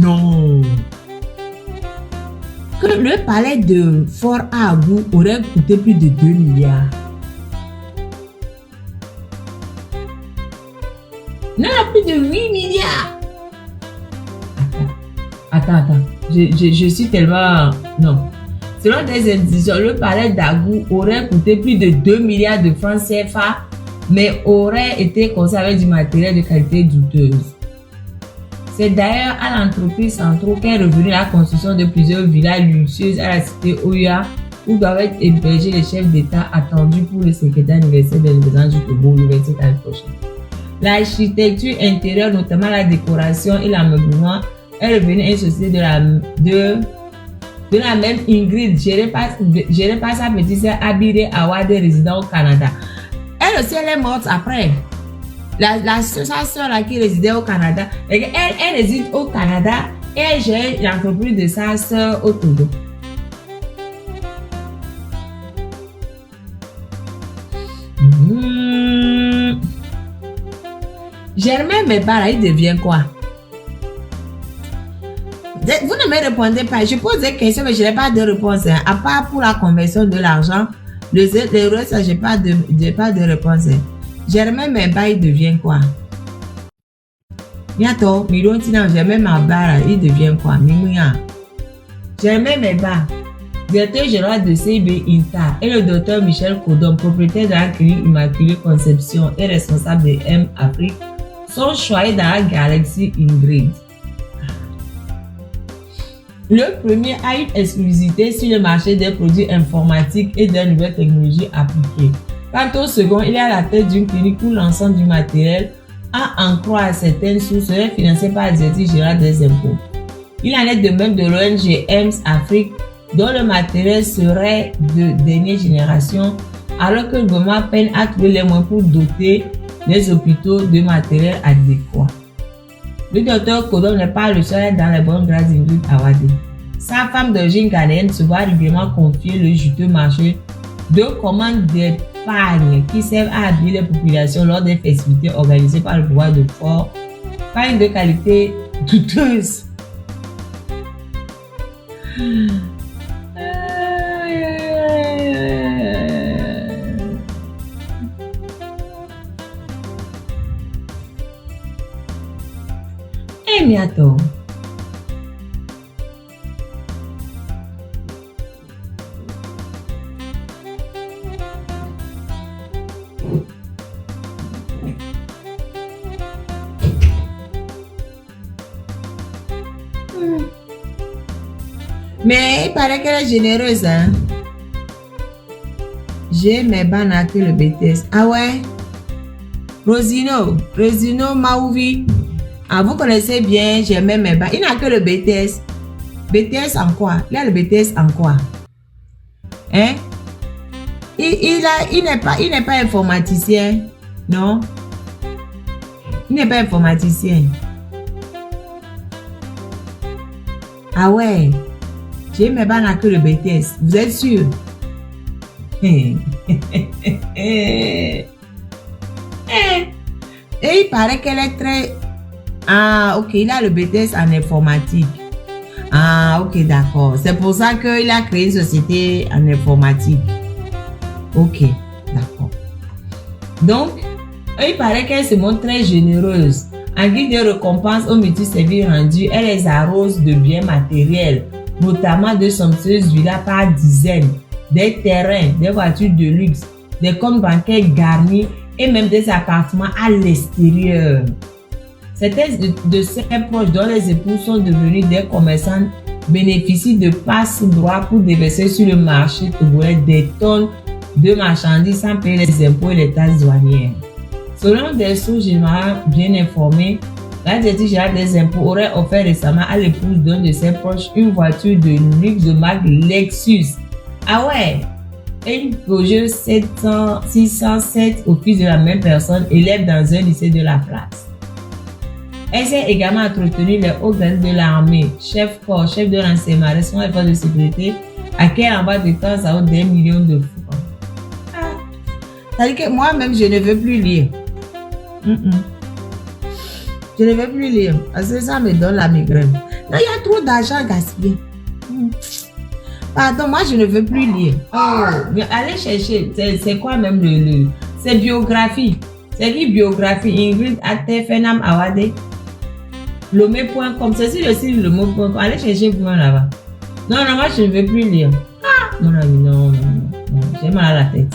Non. Que le palais de Fort Agou aurait coûté plus de 2 milliards. Non, plus de 8 milliards. Attends. Je suis tellement... Non. Selon des indications, le palais d'Agou aurait coûté plus de 2 milliards de francs CFA, mais aurait été conçu avec du matériel de qualité douteuse. C'est d'ailleurs à l'entreprise Centro qu'est revenue la construction de plusieurs villas luxueuses à la cité Oya, où doivent être hébergés les chefs d'État attendus pour le secrétaire universel de l'indépendance du Togo le 27 année prochaine. L'architecture intérieure, notamment la décoration et l'ameublement, est revenue à une société de la même Ingrid, gérée par sa petite sœur Abire Awade, résidant au Canada. Elle aussi, elle est morte après. Sa sœur là qui résidait au Canada, elle réside au Canada et elle gère l'entreprise de sa sœur au Togo. Germain Mebara, il devient quoi? Vous ne me répondez pas. Je pose des questions, mais je n'ai pas de réponse. Hein. À part pour la conversion de l'argent, le reste, je n'ai pas de réponse. Hein. Germain Mebara, il devient quoi? Bientôt, Milon Tina, Germain Mebara, il devient quoi? Mimouya. Germain Mebara, directeur général de CIB INTA, et le docteur Michel Kodom, propriétaire de la clinique Immaculée Conception et responsable de M Afrique, sont choyés dans la galaxie Ingrid. Le premier a une exclusivité sur le marché des produits informatiques et des nouvelles technologies appliquées. Quant au second, il est à la tête d'une clinique où l'ensemble du matériel, à en croire certaines sources, serait financé par la Direction générale des impôts. Il en est de même de l'ONG EMS Afrique, dont le matériel serait de dernière génération, alors que le gouvernement peine à trouver les moyens pour doter les hôpitaux de matériel adéquat. Le docteur Kodom n'est pas le seul dans les bonnes grâces d'Ingrid Awade. Sa femme d'origine ghanéenne se voit régulièrement confier le juteux marché de commandes d'épargne qui servent à habiller les populations lors des festivités organisées par le pouvoir de Fort, pagne de qualité douteuse. Miato. Mais il paraît qu'elle est généreuse, hein. J'ai mes bananes que le BTS. Ah ouais? Rosino Maouvi. Ah, vous connaissez bien, j'aimais mes bas. Il n'a que le BTS. BTS en quoi? Il a le BTS en quoi? Hein? Il n'est pas informaticien. Non? Il n'est pas informaticien. Ah ouais? J'ai mes bas n'a que le BTS. Vous êtes sûr? Et il paraît qu'elle est très... Ah, ok, il a le BTS en informatique. Ah, ok, d'accord. C'est pour ça qu'il a créé une société en informatique. Ok, d'accord. Donc, il paraît qu'elle se montre très généreuse. En guise de récompense au multi-services rendu, elle les arrose de biens matériels, notamment de somptueuses villas par dizaines, des terrains, des voitures de luxe, des comptes bancaires garnis et même des appartements à l'extérieur. Certains de ses proches dont les époux sont devenus des commerçants bénéficient de passe-droit pour déverser sur le marché togolais des tonnes de marchandises sans payer les impôts et les taxes douanières. Selon des sources générales bien informées, la directrice générale des impôts aurait offert récemment à l'épouse d'un de ses proches une voiture de luxe de marque Lexus. Ah ouais! Et une Peugeot 607 au fils de la même personne, élève dans un lycée de la place. Elle s'est également entretenue les hauts gradés de l'armée, chef corps, chef de renseignement, responsable des forces de sécurité, à qui elle envoie de temps à autre des millions de francs. Ah. C'est-à-dire que moi-même, je ne veux plus lire. Je ne veux plus lire, parce que ça me donne la migraine. Non, il y a trop d'argent gaspillé. Pardon, moi, je ne veux plus lire. Oh, mais allez chercher, c'est quoi même c'est biographie. C'est qui biographie? Ingrid Atefenam Awade. Lomé.com, c'est sur le site Lomé.com. Allez chercher vous là-bas. Non, moi je ne veux plus lire. Ah, mon ami, non, j'ai mal à la tête.